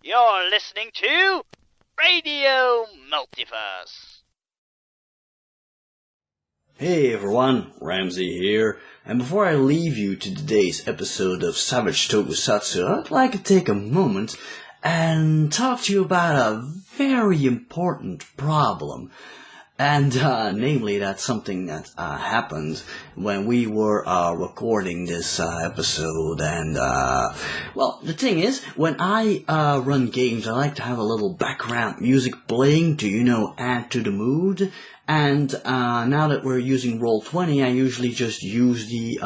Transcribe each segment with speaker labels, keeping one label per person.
Speaker 1: You're listening to Radio Multiverse.
Speaker 2: Hey everyone, Ramsey here, and before I leave you to today's episode of Savage Tokusatsu, I'd like to take a moment and talk to you about a very important problem. And, namely, that's something that, happened when we were, recording this, episode, and, well, the thing is, when I, run games, I like to have a little background music playing to, add to the mood, and, now that we're using Roll20, I usually just use the,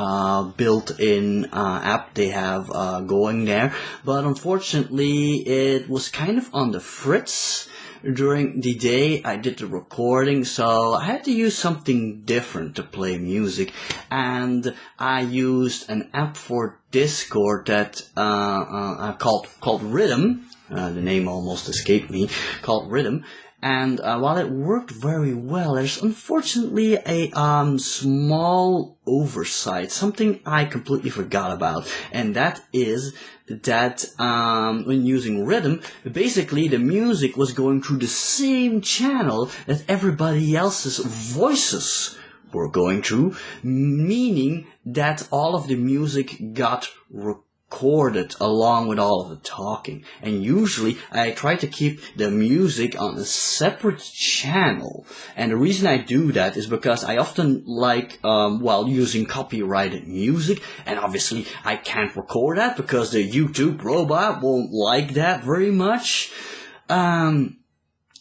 Speaker 2: built-in, app they have, going there, but unfortunately, it was kind of on the fritz. During the day, I did the recording, so I had to use something different to play music, and I used an app for Discord that called Rhythm. The name almost escaped me. Called Rhythm. And while it worked very well, there's unfortunately a small oversight, something I completely forgot about, and that is that when using Rhythm, basically the music was going through the same channel that everybody else's voices were going through, meaning that all of the music got recorded along with all of the talking. And usually I try to keep the music on a separate channel. And the reason I do that is because I often like, using copyrighted music, and obviously I can't record that because the YouTube robot won't like that very much.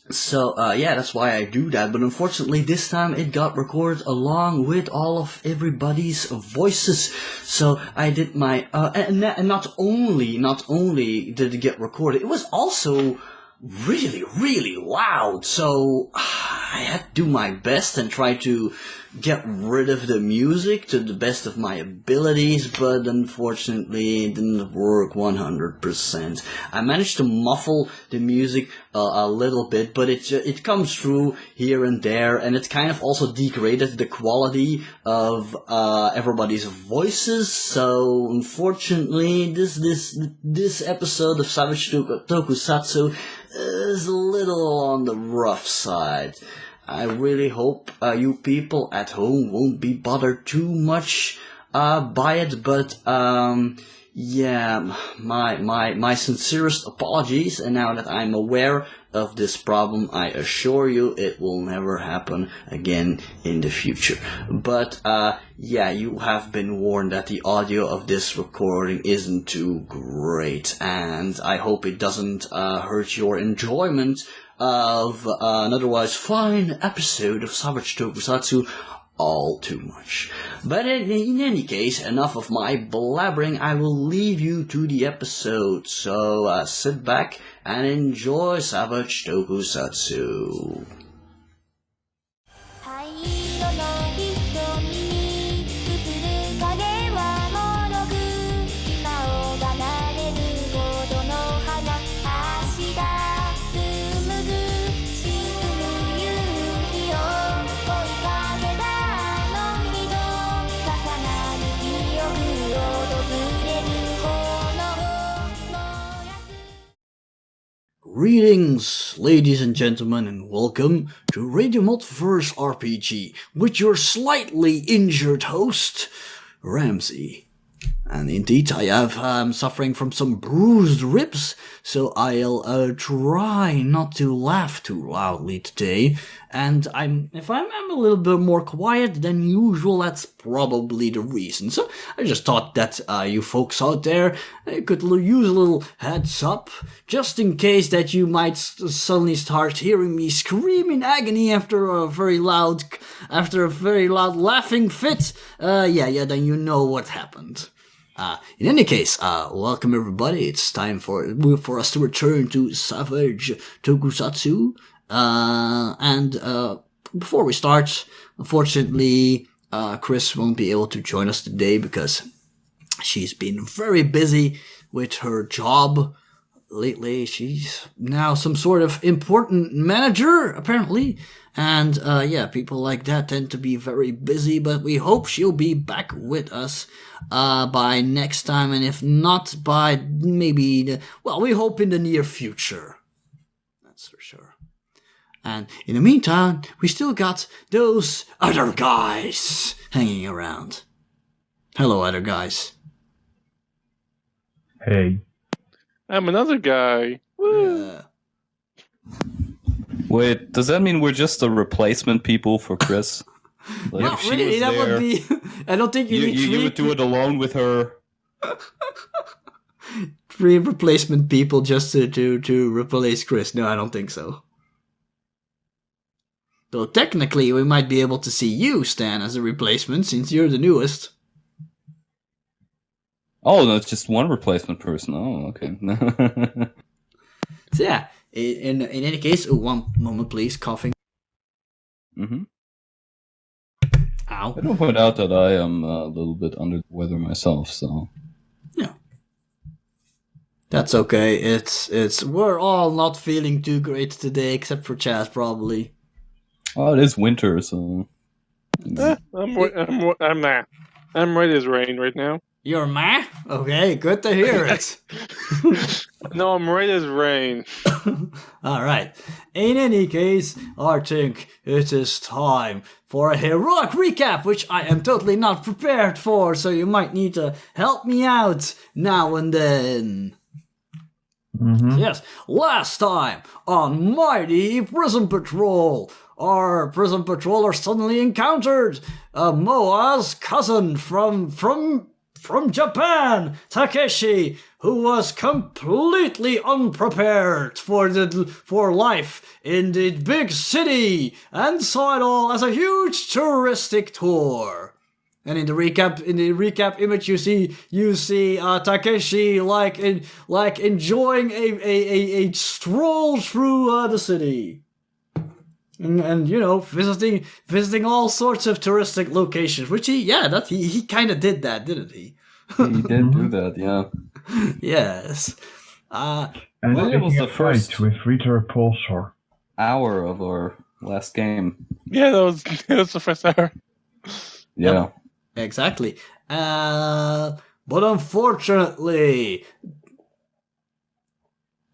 Speaker 2: So, that's why I do that, but unfortunately this time it got recorded along with all of everybody's voices, so I did my, and not only did it get recorded, it was also really, really loud, so I had to do my best and try to get rid of the music to the best of my abilities, but unfortunately it didn't work 100%. I managed to muffle the music a little bit, but it comes through here and there, and it kind of also degraded the quality of everybody's voices, so unfortunately this episode of Savage Tokusatsu is a little on the rough side. I really hope you people at home won't be bothered too much by it, but my sincerest apologies, and now that I'm aware of this problem, I assure you it will never happen again in the future. But you have been warned that the audio of this recording isn't too great, and I hope it doesn't hurt your enjoyment of an otherwise fine episode of Savage Tokusatsu all too much. But in any case, enough of my blabbering, I will leave you to the episode, so sit back and enjoy Savage Tokusatsu. Greetings, ladies and gentlemen, and welcome to RadioMultiverse RPG with your slightly injured host, Ramsey. And indeed, I'm suffering from some bruised ribs, so I'll try not to laugh too loudly today. And if I'm a little bit more quiet than usual, that's probably the reason. So I just thought that you folks out there could use a little heads up, just in case that you might suddenly start hearing me scream in agony after a very loud laughing fit. Then you know what happened. In any case, welcome everybody. It's time for us to return to Savage Tokusatsu. Before we start, unfortunately, Chris won't be able to join us today because she's been very busy with her job lately she's now some sort of important manager, apparently. And, people like that tend to be very busy, but we hope she'll be back with us, by next time, and if not, by maybe, we hope in the near future. That's for sure. And in the meantime, we still got those other guys hanging around. Hello, other guys.
Speaker 3: Hey.
Speaker 4: I'm another guy. Woo.
Speaker 2: Yeah.
Speaker 5: Wait, does that mean we're just the replacement people for Chris? Like,
Speaker 2: Not really, that would be... I don't think you need
Speaker 5: you would do it alone with her.
Speaker 2: 3 replacement people just to replace Chris. No, I don't think so. Though technically, we might be able to see you, Stan, as a replacement, since you're the newest.
Speaker 5: Oh, no, it's just one replacement person. Oh, okay.
Speaker 2: So yeah, in any case, one moment please, coughing.
Speaker 5: Mm-hmm.
Speaker 2: Ow.
Speaker 5: I don't point out that I am a little bit under the weather myself, so...
Speaker 2: Yeah. That's okay, it's we're all not feeling too great today, except for Chaz, probably.
Speaker 5: Oh, it is winter, so...
Speaker 4: I'm ready as rain right now.
Speaker 2: You're meh? Okay, good to hear it.
Speaker 4: No, I'm right as rain.
Speaker 2: Alright. In any case, I think it is time for a heroic recap, which I am totally not prepared for, so you might need to help me out now and then.
Speaker 3: Mm-hmm.
Speaker 2: Yes, last time on Mighty Prism Patrol, our Prism Patroller suddenly encountered Moa's cousin from Japan, Takeshi, who was completely unprepared for life in the big city and saw it all as a huge touristic tour. And in the recap image, you see Takeshi like enjoying a stroll through the city. And visiting all sorts of touristic locations, which he kind of did that, didn't he?
Speaker 5: He did do that, yeah.
Speaker 2: Yes.
Speaker 3: And
Speaker 5: it was the first
Speaker 3: with Rita Repulsor.
Speaker 5: hour of our last game.
Speaker 4: Yeah, that was the first hour.
Speaker 5: Yeah.
Speaker 2: Yep, exactly. But unfortunately...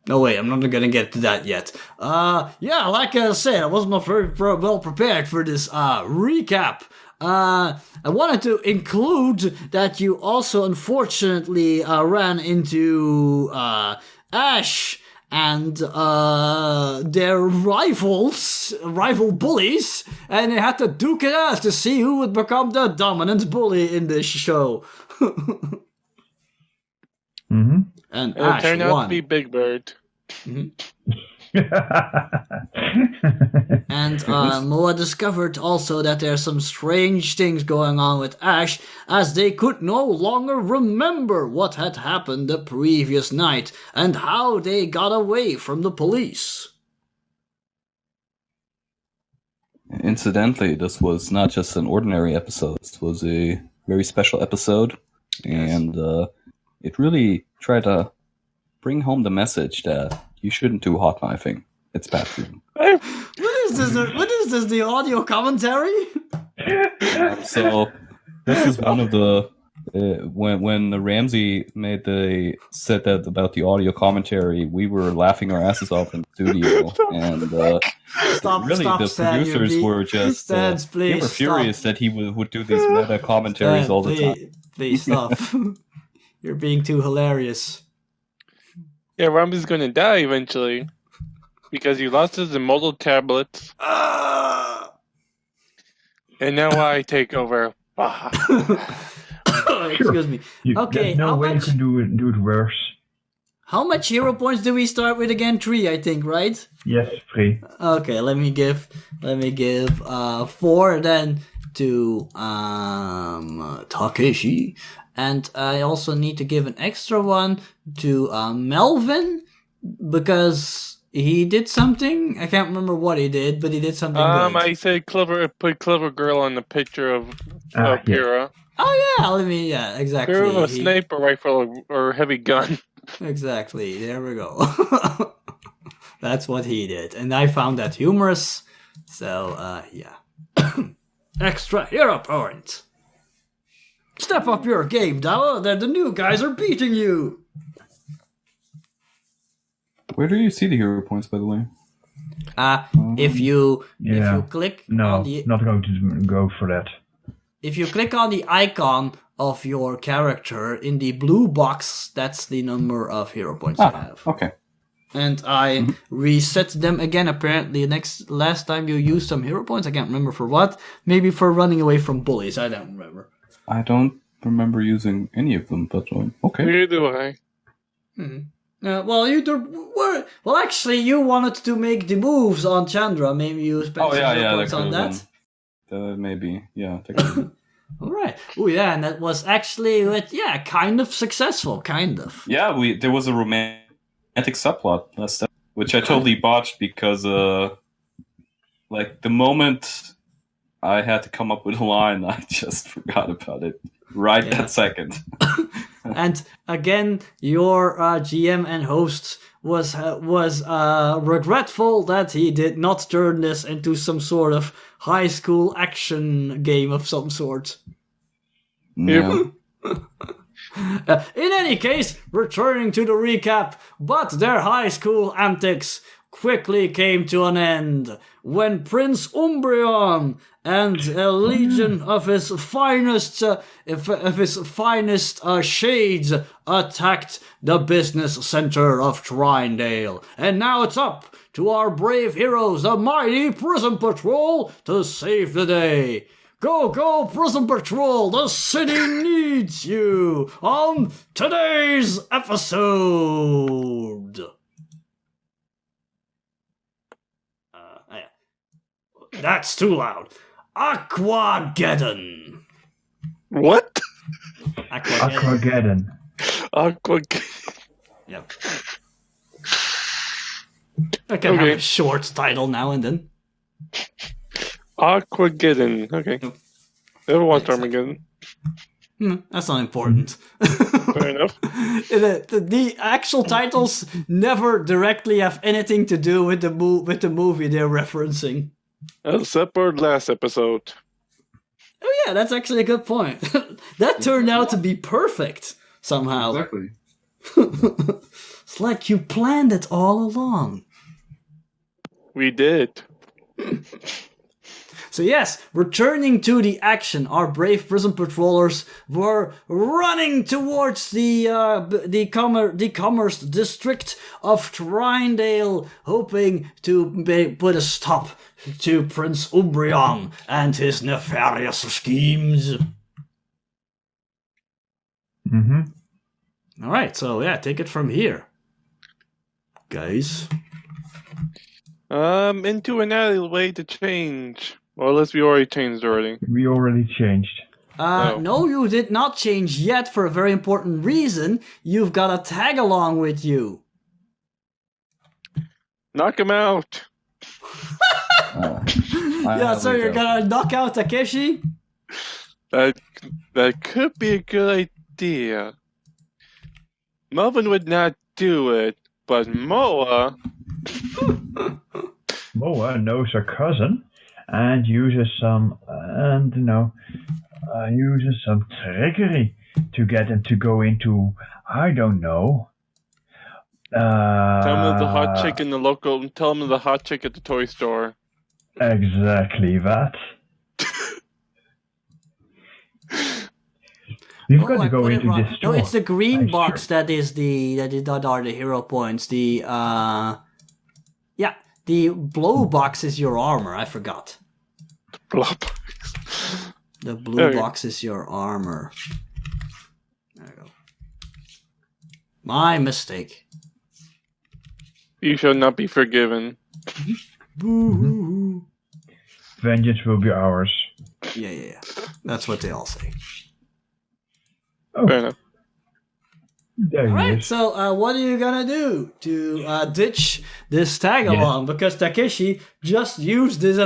Speaker 2: No, wait, I'm not going to get to that yet. Like I said, I wasn't very well prepared for this recap. I wanted to include that you also unfortunately ran into Ash and their rival bullies, and they had to duke it out to see who would become the dominant bully in this show.
Speaker 3: Mm-hmm.
Speaker 2: And
Speaker 4: It
Speaker 2: Ash
Speaker 4: turned out
Speaker 2: won.
Speaker 4: to be Big Bird.
Speaker 2: Mm-hmm. And Moa discovered also that there's some strange things going on with Ash, as they could no longer remember what had happened the previous night and how they got away from the police.
Speaker 5: Incidentally, this was not just an ordinary episode. This was a very special episode, and it really tried to bring home the message that you shouldn't do hot knifing. It's bad for you.
Speaker 2: What is this? What is this? The audio commentary?
Speaker 5: So this is one of the when Ramsey said that about the audio commentary, we were laughing our asses off in the studio, and the
Speaker 2: Stan,
Speaker 5: producers were just they were furious that he would do these meta commentaries
Speaker 2: Stan,
Speaker 5: all the time.
Speaker 2: Please stop. You're being too hilarious.
Speaker 4: Yeah, Ramsey's gonna die eventually because he lost his immortal tablets, and now I take over.
Speaker 2: Excuse me. Okay,
Speaker 3: There's no way you can do it worse.
Speaker 2: How much hero points do we start with again? 3, I think, right?
Speaker 3: Yes, 3.
Speaker 2: Okay, let me give 4 then to Takeshi. And I also need to give an extra one to Melvin, because he did something. I can't remember what he did, but he did something good.
Speaker 4: I said put clever girl on the picture of
Speaker 3: Yeah.
Speaker 4: Kira.
Speaker 2: Oh yeah, exactly.
Speaker 4: Kira with a sniper rifle or heavy gun.
Speaker 2: Exactly. There we go. That's what he did, and I found that humorous. So, yeah. Extra hero point. Step up your game, Dawa. The new guys are beating you.
Speaker 5: Where do you see the hero points, by the way?
Speaker 2: If you click on the...
Speaker 3: not going to go for that.
Speaker 2: If you click on the icon of your character in the blue box, that's the number of hero points you have.
Speaker 5: Okay.
Speaker 2: And I reset them again, apparently. Last time you used some hero points, I can't remember for what. Maybe for running away from bullies, I don't remember.
Speaker 5: I don't remember using any of them, but okay.
Speaker 4: Neither do I.
Speaker 2: Well, actually, you wanted to make the moves on Chandra. Maybe you spent some hero points on that.
Speaker 5: Maybe, yeah.
Speaker 2: All right. Oh, yeah, and that was actually, kind of successful, kind of.
Speaker 5: Yeah, there was a romantic subplot last time, which I totally botched because, the moment I had to come up with a line, I just forgot about it that second.
Speaker 2: And again, your GM and host was regretful that he did not turn this into some sort of high school action game of some sort.
Speaker 5: Yeah.
Speaker 2: In any case, returning to the recap, but their high school antics quickly came to an end when Prince Umbrion and a legion of his finest shades attacked the business center of Trinedale. And now it's up to our brave heroes, the mighty Prism Patrol, to save the day. Go, go, Prism Patrol! The city needs you on today's episode! That's too loud. Aquagedon!
Speaker 4: What?
Speaker 3: Aquagedon.
Speaker 2: Yep. I can have a short title now and then.
Speaker 4: Aquagedon. Okay. Never watched Armageddon.
Speaker 2: That's not important.
Speaker 4: Fair enough.
Speaker 2: The actual titles never directly have anything to do with the movie they're referencing.
Speaker 4: Except for last episode.
Speaker 2: Oh yeah, that's actually a good point. That turned out to be perfect somehow.
Speaker 5: Exactly.
Speaker 2: It's like you planned it all along.
Speaker 4: We did.
Speaker 2: So yes, returning to the action, our brave Prism Patrollers were running towards the commerce district of Trinedale, hoping to put a stop to Prince Umbrion and his nefarious schemes. All right, so yeah, take it from here, guys.
Speaker 4: Into an alleyway to change. Well, unless we already changed already.
Speaker 3: We already changed.
Speaker 2: No, you did not change yet for a very important reason. You've got a tag-along with you.
Speaker 4: Knock him out.
Speaker 2: So you're gonna knock out Takeshi?
Speaker 4: That could be a good idea. Melvin would not do it, but Moa...
Speaker 3: Moa knows her cousin and uses some, trickery to get him to go into, I don't know.
Speaker 4: Tell him the hot chick in the local. Tell him the hot chick at the toy store.
Speaker 3: Exactly that. You've got to go into this store.
Speaker 2: No, it's the green box that are the hero points. The blue box is your armor. I forgot. The blue box is your armor. There you go. My mistake.
Speaker 4: You shall not be forgiven.
Speaker 2: Boo-hoo-hoo.
Speaker 3: Vengeance will be ours.
Speaker 2: Yeah. That's what they all say.
Speaker 3: Oh.
Speaker 4: Fair enough.
Speaker 3: There he is.
Speaker 2: So what are you gonna do to ditch this tag along? Because Takeshi just used this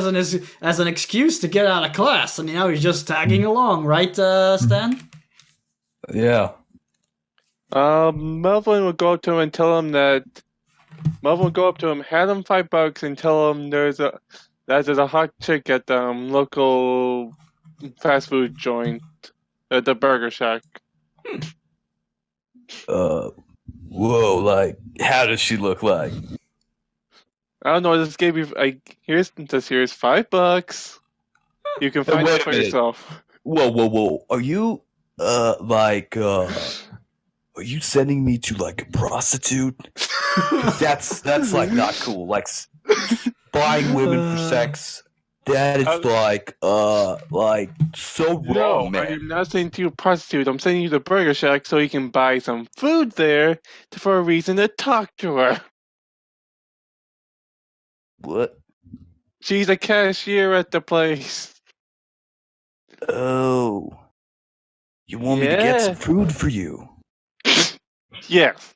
Speaker 2: as an excuse to get out of class, and now he's just tagging along, right, Stan?
Speaker 5: Yeah.
Speaker 4: Melvin would go up to him and tell him that Melvin would go up to him, hand him $5, and tell him there's a hot chick at the local fast food joint at the Burger Shack.
Speaker 5: Whoa, like, how does she look like?
Speaker 4: I don't know. This gave you here's $5. You can find it for yourself.
Speaker 5: Whoa! Are you are you sending me to like a prostitute? That's like not cool. Like buying women for sex. That is like so wrong, man.
Speaker 4: I'm not sending you to a prostitute. I'm sending you to Burger Shack so you can buy some food there for a reason to talk to her.
Speaker 5: What?
Speaker 4: She's a cashier at the place.
Speaker 5: Oh. You want me to get some food for you?
Speaker 4: Yes.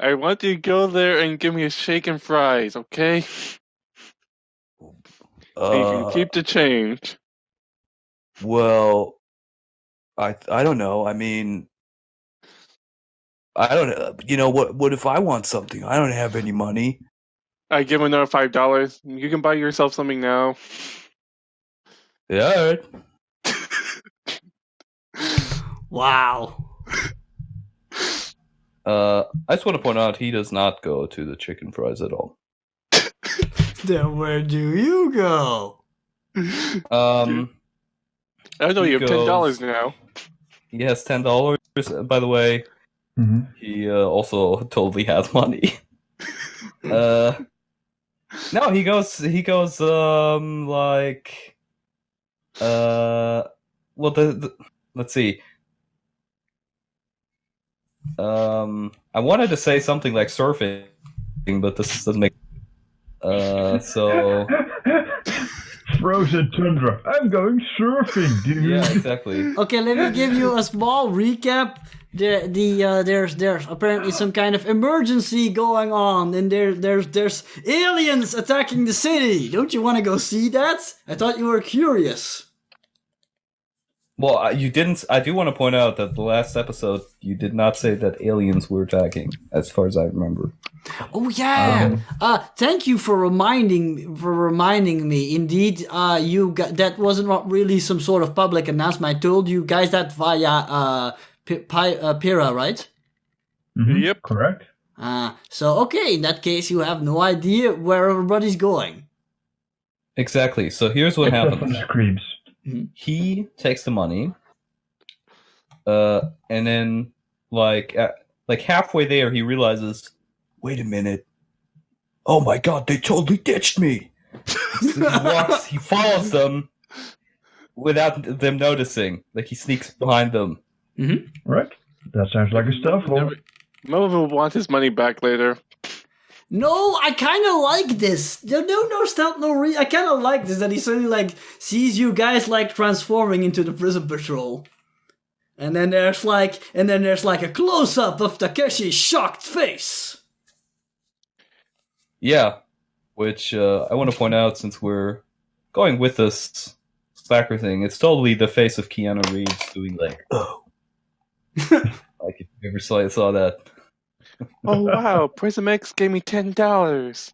Speaker 4: I want you to go there and give me a shake and fries, okay? And you can keep the change.
Speaker 5: Well, I don't know. I mean, I don't know. You know, what if I want something? I don't have any money.
Speaker 4: I give him another $5. You can buy yourself something now.
Speaker 5: Yeah,
Speaker 2: Wow.
Speaker 5: I just want to point out he does not go to the chicken fries at all.
Speaker 2: Then where do you go?
Speaker 4: I know you have $10 now.
Speaker 5: He has $10. By the way, he also totally has money. No, he goes. Let's see. I wanted to say something like surfing, but this doesn't make. So.
Speaker 3: Frozen tundra. I'm going surfing, dude.
Speaker 5: Yeah, exactly.
Speaker 2: Okay, let me give you a small recap. There's apparently some kind of emergency going on, and there's aliens attacking the city. Don't you want to go see that? I thought you were curious.
Speaker 5: Well, you didn't. I do want to point out that the last episode you did not say that aliens were attacking, as far as I remember.
Speaker 2: Oh yeah. Thank you for reminding me. Indeed, that wasn't really some sort of public announcement. I told you guys that via Pira, right?
Speaker 3: Mm-hmm.
Speaker 4: Yep.
Speaker 3: Correct.
Speaker 2: So okay, in that case, you have no idea where everybody's going.
Speaker 5: Exactly. So here's what happens.
Speaker 3: Screams.
Speaker 5: He takes the money, and then like halfway there, he realizes, wait a minute, oh my god, they totally ditched me. So he follows them without them noticing. Like he sneaks behind them.
Speaker 2: Mm-hmm.
Speaker 3: Right. That sounds like a stuff hole.
Speaker 4: Melvin will want his money back later.
Speaker 2: No, I kind of like this. I kind of like this that he suddenly sees you guys transforming into the Prism Patrol, and then there's a close up of Takeshi's shocked face.
Speaker 5: Yeah, which I want to point out, since we're going with this slacker thing, it's totally the face of Keanu Reeves doing oh, like if you ever saw that.
Speaker 4: Oh wow, Prism X gave me $10.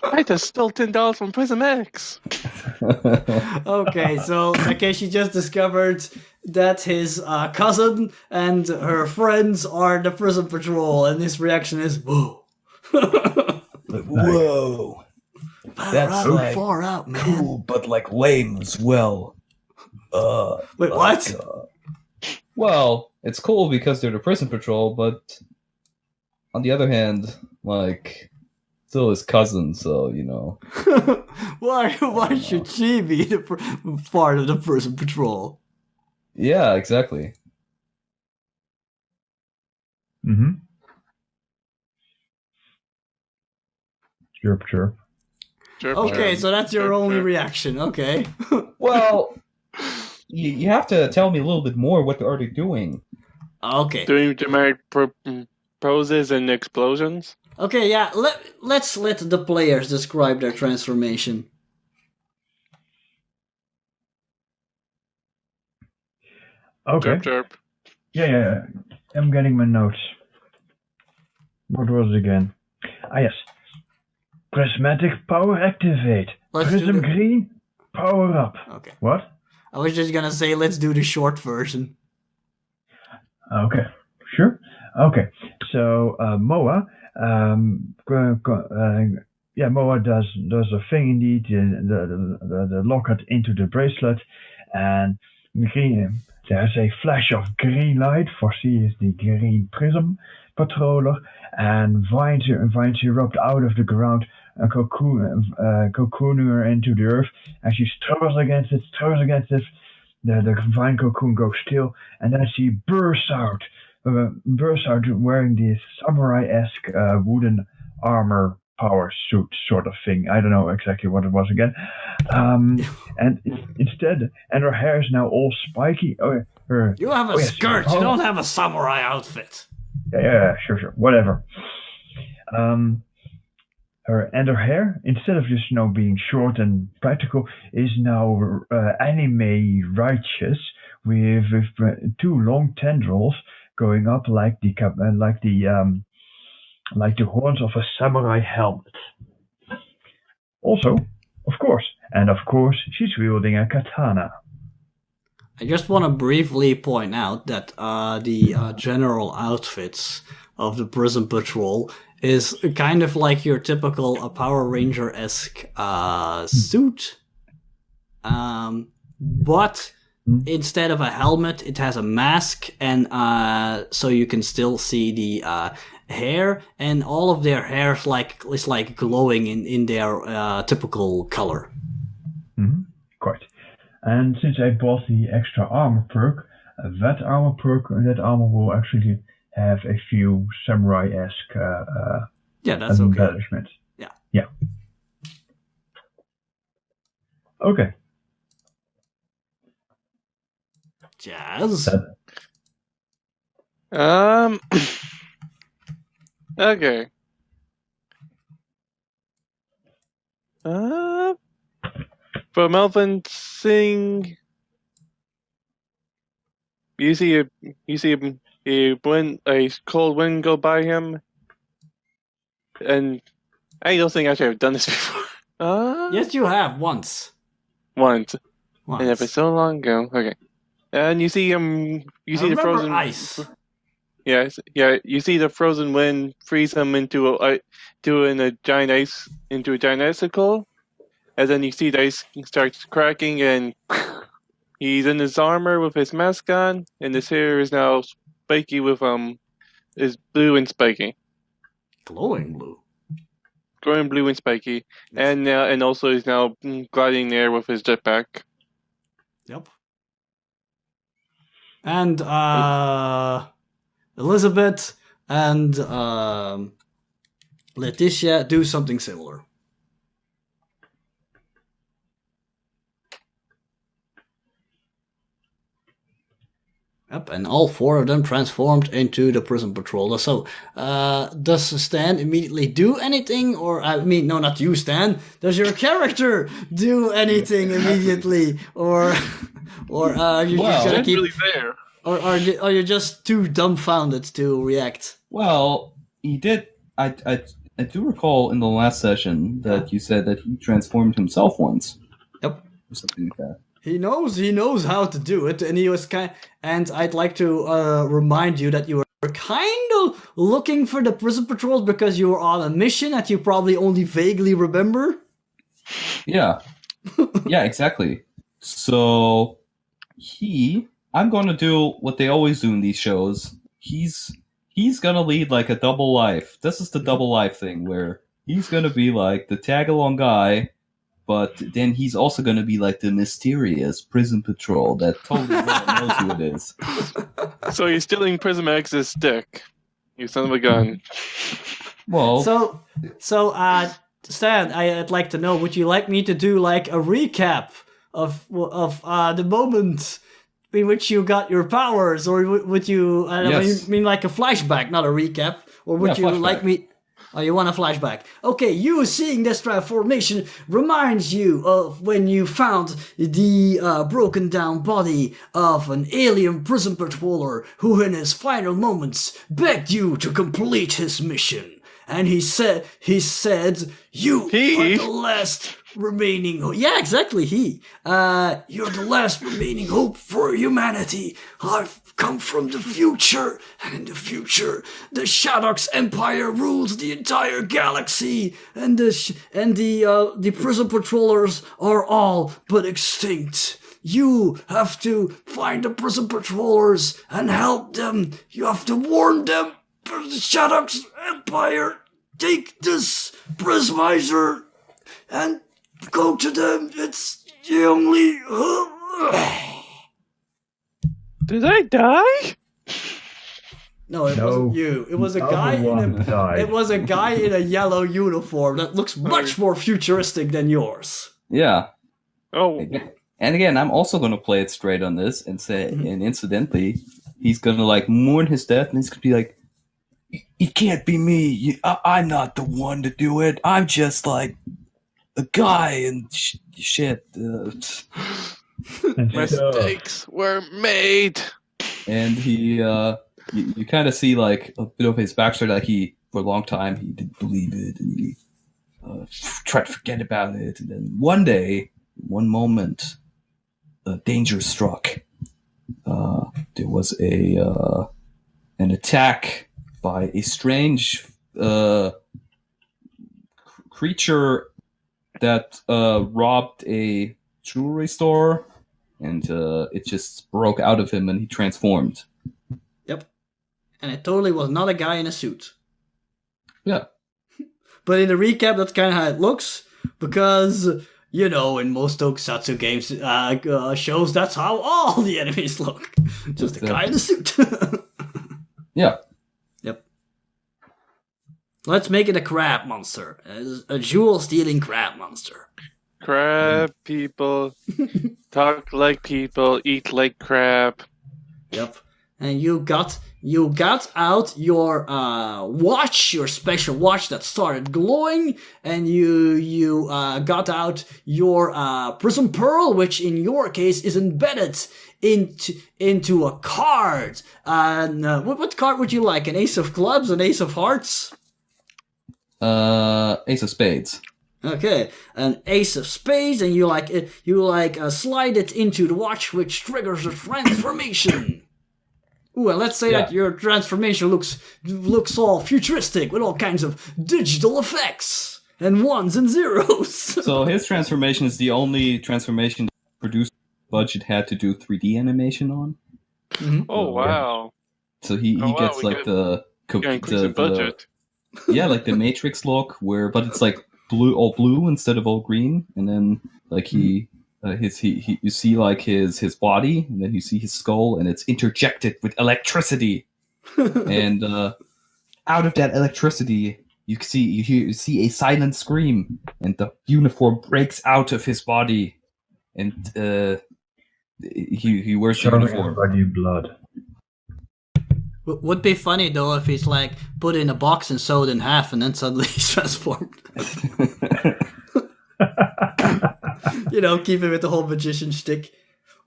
Speaker 4: I just stole $10 from Prism X.
Speaker 2: Okay, so Takeshi just discovered that his cousin and her friends are the Prism Patrol, and his reaction is whoa.
Speaker 5: Whoa. That's
Speaker 2: far out, man.
Speaker 5: Cool, but lame as well.
Speaker 2: Wait, what?
Speaker 5: Well, it's cool because they're the Prison Patrol, but on the other hand, still his cousin, so, you know.
Speaker 2: Why should she be part of the Prison Patrol?
Speaker 5: Yeah, exactly.
Speaker 3: Mm-hmm. Chirp, chirp.
Speaker 2: Okay, so that's your only reaction, okay.
Speaker 5: Well, you have to tell me a little bit more. What are they doing?
Speaker 2: Okay.
Speaker 4: Doing dramatic poses and explosions?
Speaker 2: Okay, yeah, let's let the players describe their transformation.
Speaker 3: Okay.
Speaker 4: Chirp, chirp.
Speaker 3: Yeah. I'm getting my notes. What was it again? Ah, yes. Prismatic power activate.
Speaker 6: Let's
Speaker 3: Prism
Speaker 6: do the-
Speaker 3: green, power up.
Speaker 6: Okay.
Speaker 3: What?
Speaker 6: I was just gonna say, let's do the short version.
Speaker 3: Okay, sure. Okay, so Moa, Moa does a thing indeed. The lock it into the bracelet, and there's a flash of green light. For she is the green Prism Patroller, and vines erupt out of the ground, cocooning her into the earth, and she throws against it. The vine cocoon goes still, and then she bursts out wearing this samurai-esque wooden armor power suit sort of thing. I don't know exactly what it was again. And her hair is now all spiky.
Speaker 6: You have a skirt. You don't have a samurai outfit.
Speaker 3: Yeah, sure, whatever. Her hair, instead of just being short and practical, is now anime righteous with two long tendrils going up like the horns of a samurai helmet. Also, of course, she's wielding a katana.
Speaker 6: I just want to briefly point out that the general outfits of the Prism Patrol is kind of like your typical Power Ranger-esque suit. But instead of a helmet, it has a mask, and so you can still see the hair, and all of their hair is like glowing in their typical color.
Speaker 3: Mm-hmm. Quite. And since I bought the extra armor perk, that armor will actually have a few samurai-esque
Speaker 6: that's
Speaker 3: embellishments.
Speaker 6: Okay.
Speaker 3: Yeah. Okay.
Speaker 6: Jazz.
Speaker 4: Okay. For Melvin Singh, you see a cold wind go by him, and I don't think I should have done this before.
Speaker 6: Yes, you have once.
Speaker 4: And it was so long ago. Okay, and you see him. You see the frozen
Speaker 6: ice.
Speaker 4: Yes, yeah. You see the frozen wind freeze him into a giant icicle, and then you see the ice starts cracking, and he's in his armor with his mask on, and his hair is now spiky with is blue and spiky,
Speaker 6: glowing blue
Speaker 4: and spiky, and also he's now gliding there with his jetpack.
Speaker 6: Yep. And Elizabeth and Letitia do something similar. Yep, and all four of them transformed into the Prism Patroller. So, does Stan immediately do anything? Or, no, not you, Stan. Does your character do anything immediately? Or you just gonna keep...
Speaker 4: really there.
Speaker 6: Or are you just too dumbfounded to react?
Speaker 5: Well, he did. I do recall in the last session that you said that he transformed himself once.
Speaker 6: Yep.
Speaker 5: Or something like that.
Speaker 6: He knows how to do it, and he was and I'd like to remind you that you were kind of looking for the Prism Patrols because you were on a mission that you probably only vaguely remember.
Speaker 5: Yeah. Yeah, exactly. So I'm gonna do what they always do in these shows. He's gonna lead like a double life. This is the double life thing where he's gonna be like the tag-along guy, but then he's also gonna be like the mysterious Prism Patrol that totally knows who it is.
Speaker 4: So you're stealing Prism X's stick, you son of a gun.
Speaker 5: Well,
Speaker 6: so Stan, I'd like to know, would you like me to do like a recap of the moment in which you got your powers, or would you?
Speaker 5: Yes.
Speaker 6: I mean like a flashback, not a recap, or would you
Speaker 5: flashback.
Speaker 6: like me? Oh, you want a flashback? Okay, you seeing this transformation reminds you of when you found the broken down body of an alien Prism Patroller who in his final moments begged you to complete his mission. And he said, you are the last remaining hope. Yeah, exactly, you're the last remaining hope for humanity. I've come from the future, and in the future, the Shadox Empire rules the entire galaxy, and the Prism Patrollers are all but extinct. You have to find the Prism Patrollers and help them. You have to warn them. The Shadox Empire, take this Prismizer and go to them. It's the only.
Speaker 4: Did I die?
Speaker 6: No, it wasn't you. It was a guy in a yellow uniform that looks much more futuristic than yours.
Speaker 5: Yeah.
Speaker 4: Oh.
Speaker 5: And again, I'm also going to play it straight on this and say, and incidentally, he's going to like mourn his death, and he's going to be like, "It can't be me. I'm not the one to do it. I'm just like a guy and shit."
Speaker 4: Mistakes were made.
Speaker 5: And he, you kind of see like a bit of his backstory. Like for a long time, he didn't believe it, and he tried to forget about it. And then one day, one moment, danger struck. There was an attack by a strange creature that robbed a jewelry store, and it just broke out of him and he transformed.
Speaker 6: Yep. And it totally was not a guy in a suit.
Speaker 5: Yeah.
Speaker 6: But in the recap, that's kind of how it looks, because, you know, in most Tokusatsu games, shows, that's how all the enemies look. Just a guy in a suit.
Speaker 5: Yeah.
Speaker 6: Yep. Let's make it a crab monster. A jewel-stealing crab monster.
Speaker 4: Crab people. Talk like people, eat like crab.
Speaker 6: Yep. And you got out your watch, your special watch that started glowing, and you got out your Prism Pearl, which in your case is embedded into a card. And what card would you like? An Ace of Clubs, an Ace of Hearts?
Speaker 5: Ace of Spades.
Speaker 6: Okay, an Ace of Spades, and you slide it into the watch, which triggers a transformation. Ooh, and let's say that your transformation looks all futuristic with all kinds of digital effects and ones and zeros.
Speaker 5: So his transformation is the only transformation the producer budget had to do 3D animation on.
Speaker 6: Mm-hmm.
Speaker 4: Oh wow!
Speaker 5: So he gets like the
Speaker 4: budget.
Speaker 5: Yeah, like the Matrix look, but it's like all blue instead of all green, and then like you see like his body, and then you see his skull, and it's interjected with electricity, and out of that electricity, you see a silent scream, and the uniform breaks out of his body, and he wears the uniform.
Speaker 3: Bloody blood.
Speaker 6: Would be funny though if he's like put in a box and sewed in half, and then suddenly he's transformed. You know, keep him with the whole magician shtick.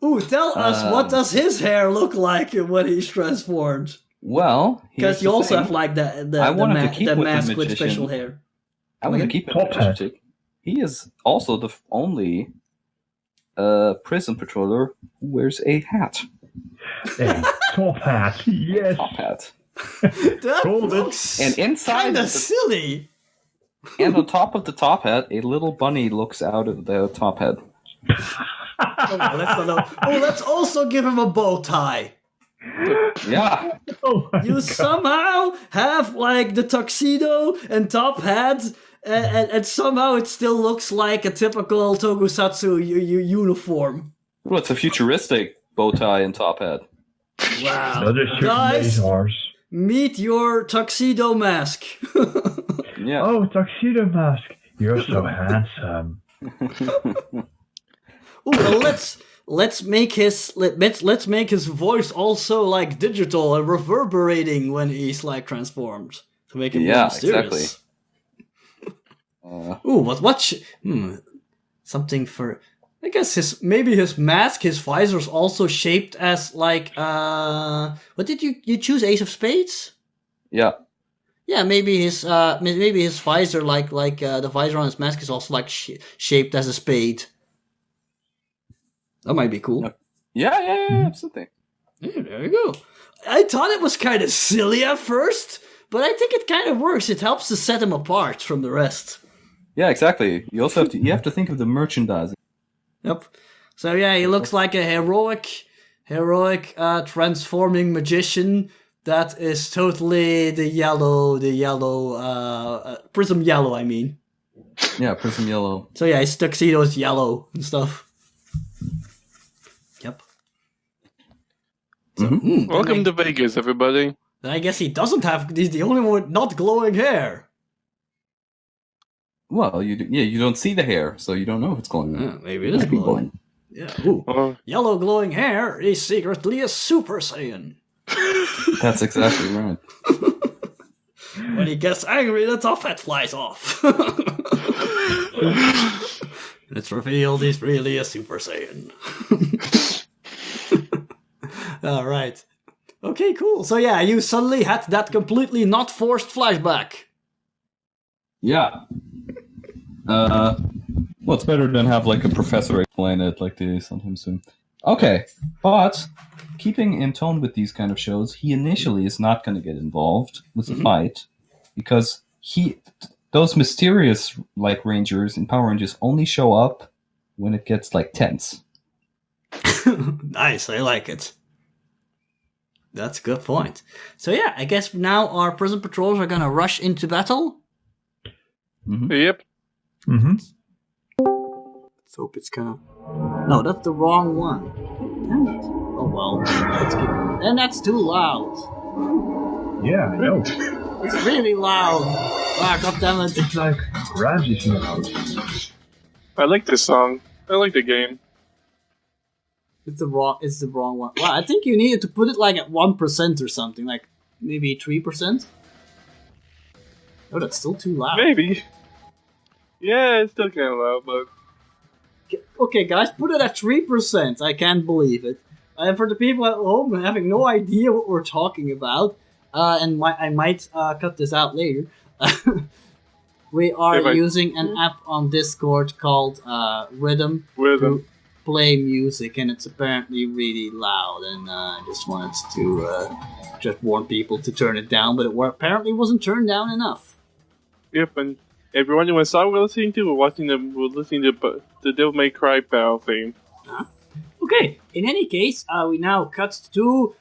Speaker 6: Ooh, tell us, what does his hair look like when he's transformed?
Speaker 5: Well,
Speaker 6: because you also have like the mask with special hair.
Speaker 5: I want to keep it with magic. He is also the only Prism Patroller who wears a hat.
Speaker 3: Hey, top hat, yes.
Speaker 5: Top hat.
Speaker 6: That looks
Speaker 5: and inside
Speaker 6: kind of silly.
Speaker 5: And on top of the top hat, a little bunny looks out of the top hat.
Speaker 6: Let's also give him a bow tie.
Speaker 5: Yeah.
Speaker 6: You somehow have like the tuxedo and top hat, and somehow it still looks like a typical Tokusatsu uniform.
Speaker 5: Well, it's a futuristic bow tie and top hat.
Speaker 6: Wow. Guys, meet your tuxedo mask.
Speaker 5: Yeah.
Speaker 3: Oh, tuxedo mask. You're so handsome.
Speaker 6: Ooh, well, let's make his voice also like digital and reverberating when he's like transformed to make it more mysterious.
Speaker 5: Exactly.
Speaker 6: Ooh, something for... I guess his mask, his visor is also shaped as like... what did you choose? Ace of Spades?
Speaker 5: Yeah.
Speaker 6: Yeah, maybe his visor, like the visor on his mask is also like shaped as a spade. That might be cool.
Speaker 5: Yeah, absolutely.
Speaker 6: Yeah, there you go. I thought it was kind of silly at first, but I think it kind of works. It helps to set him apart from the rest.
Speaker 5: Yeah, exactly. You also have to think of the merchandising.
Speaker 6: Yep. So yeah, he looks like a heroic transforming magician that is totally the yellow Prism yellow, I mean.
Speaker 5: Yeah, Prism yellow.
Speaker 6: So yeah, his tuxedo is yellow and stuff. Yep. So,
Speaker 4: Welcome to Vegas, everybody.
Speaker 6: Then I guess he's the only one with not glowing hair.
Speaker 5: Well, you don't see the hair, so you don't know if it's glowing.
Speaker 6: Yeah, maybe it is glowing. Yeah. Ooh. Yellow glowing hair is secretly a Super Saiyan.
Speaker 5: That's exactly right.
Speaker 6: When he gets angry, the top hat flies off. It's revealed he's really a Super Saiyan. Alright. Okay, cool. So yeah, you suddenly had that completely not forced flashback.
Speaker 5: Yeah. Well, it's better than have like a professor explain it like they sometimes do. Okay, but keeping in tone with these kind of shows, he initially is not going to get involved with the fight because those mysterious like Rangers and Power Rangers only show up when it gets like tense.
Speaker 6: Nice, I like it. That's a good point. So yeah, I guess now our Prism Patrols are going to rush into battle.
Speaker 4: Mm-hmm. Yep.
Speaker 3: Mm-hmm.
Speaker 6: Let's hope it's gonna... No, that's the wrong one. Damn it. Oh well. And that's too loud.
Speaker 3: Yeah, I know.
Speaker 6: It's really loud. Ah, goddammit.
Speaker 3: It's like Ramsey's loud.
Speaker 4: I like this song. I like the game.
Speaker 6: It's the wrong one. Wow, I think you needed to put it like at 1% or something, like maybe 3%. Oh, that's still too loud.
Speaker 4: Maybe. Yeah, it's still kind of loud, but...
Speaker 6: Okay, guys, put it at 3%. I can't believe it. And for the people at home having no idea what we're talking about, and I might cut this out later, we are using an app on Discord called Rhythm to play music, and it's apparently really loud, and I just wanted to just warn people to turn it down, but it apparently wasn't turned down enough.
Speaker 4: Yep, and if you're wondering what song we're listening to, we're listening to the Devil May Cry Battle theme.
Speaker 6: Okay, in any case, we now cut to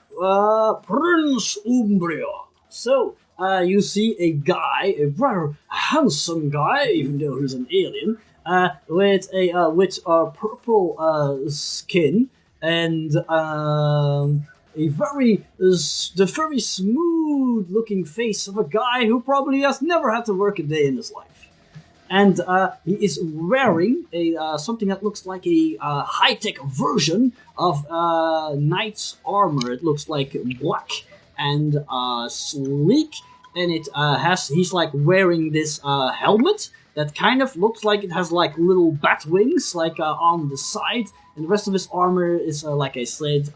Speaker 6: Prince Umbrion. So, you see a guy, a rather handsome guy, even though he's an alien, with purple skin and the very smooth looking face of a guy who probably has never had to work a day in his life. And he is wearing something that looks like a high-tech version of knight's armor. It looks like black and sleek, and he's like wearing this helmet that kind of looks like it has like little bat wings like on the side, and the rest of his armor is like I said,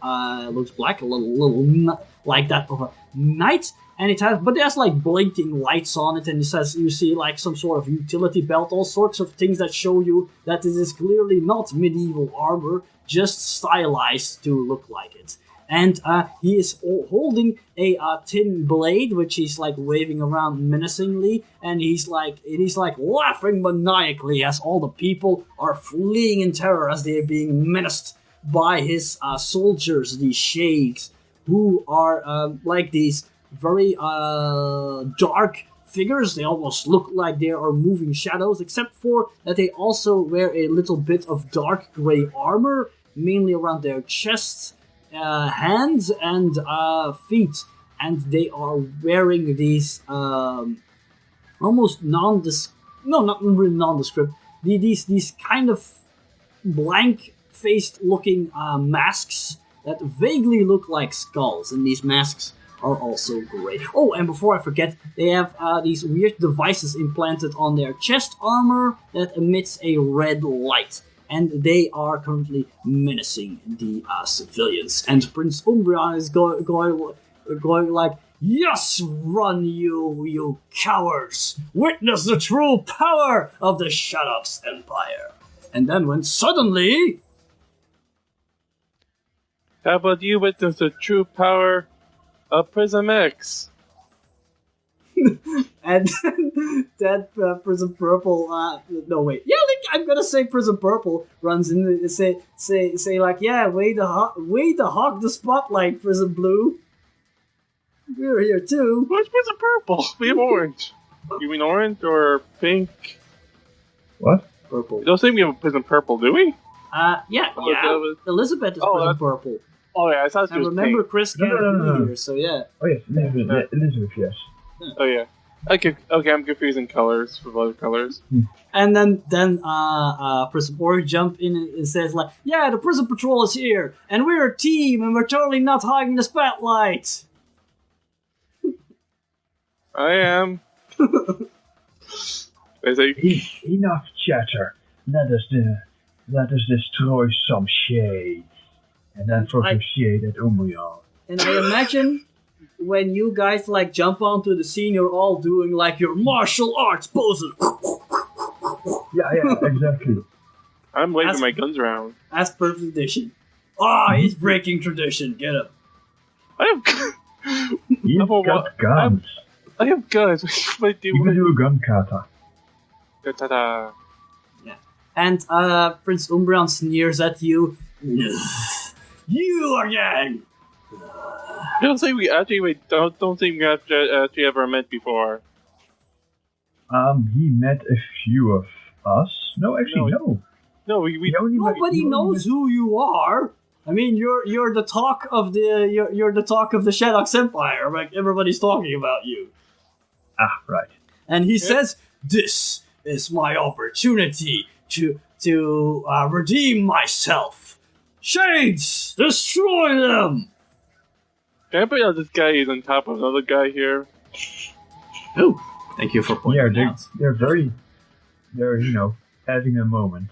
Speaker 6: looks black, a little like that of a knight. And it has like blinking lights on it, and you see like some sort of utility belt, all sorts of things that show you that it is clearly not medieval armor, just stylized to look like it. And he is holding a tin blade, which he's like waving around menacingly, and he's like laughing maniacally as all the people are fleeing in terror as they are being menaced by his soldiers, these shades, who are like these very dark figures. They almost look like they are moving shadows, except for that they also wear a little bit of dark gray armor, mainly around their chests, hands, and feet. And they are wearing these almost not really nondescript, these kind of blank-faced looking masks that vaguely look like skulls. And these masks are also great. Oh, and before I forget, they have these weird devices implanted on their chest armor that emits a red light. And they are currently menacing the civilians. And Prince Umbrion is going like, "Yes, run you cowards! Witness the true power of the Shadows Empire." And then when suddenly...
Speaker 4: How about you witness the true power of Prism X?
Speaker 6: And that Prism Purple, no wait, yeah, like, I'm gonna say Prism Purple runs in and say like, "Yeah, way to hog the spotlight, Prism Blue. We're here too."
Speaker 4: Where's Prism Purple? We have orange. You mean orange or pink?
Speaker 3: What?
Speaker 6: Purple.
Speaker 4: You don't think we have a Prism Purple, do we?
Speaker 6: Yeah.
Speaker 4: that was-
Speaker 6: Elizabeth is Prism Purple.
Speaker 4: Oh yeah, I thought she
Speaker 6: I
Speaker 4: was
Speaker 6: remember
Speaker 4: pink.
Speaker 6: Chris can't
Speaker 3: No.
Speaker 6: be here, so yeah.
Speaker 3: Oh yes, Elizabeth, yes.
Speaker 4: Oh yeah. Okay, I'm confusing colors for other colors.
Speaker 6: And then Prism Orange jump in and says like, "Yeah, the Prism Patrol is here, and we're a team, and we're totally not hogging the spotlight."
Speaker 4: I am. I say,
Speaker 3: Enough chatter. Let us destroy some shade. And then throw some shade at Umbrion.
Speaker 6: And I imagine when you guys like jump onto the scene, you're all doing like your martial arts poses.
Speaker 3: Yeah, exactly.
Speaker 4: I'm waving my guns around.
Speaker 6: That's perfect tradition. He's breaking tradition. Get him.
Speaker 4: I have.
Speaker 3: He's got guns.
Speaker 4: I have guns. What do
Speaker 3: You can do a gun kata.
Speaker 4: Ta-da.
Speaker 6: And Prince Umbrion sneers at you. You again.
Speaker 4: I don't think we actually don't think we have actually ever met before.
Speaker 3: He met a few of us. No, actually, no.
Speaker 4: No, we
Speaker 6: Nobody knows who you are. I mean, you're the talk of the talk of the Shadows Empire. Like everybody's talking about you.
Speaker 3: Ah, right.
Speaker 6: And he says, "This is my opportunity to redeem myself. Shades, destroy them!"
Speaker 4: Can I point out this guy is on top of another guy here?
Speaker 6: Oh, thank you for pointing out.
Speaker 3: They're having a moment.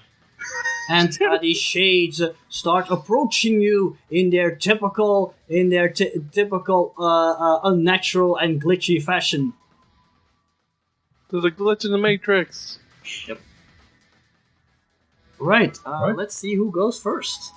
Speaker 6: And these shades start approaching you in their typical, unnatural and glitchy fashion.
Speaker 4: There's a glitch in the Matrix.
Speaker 6: Yep. Right. Let's see who goes first.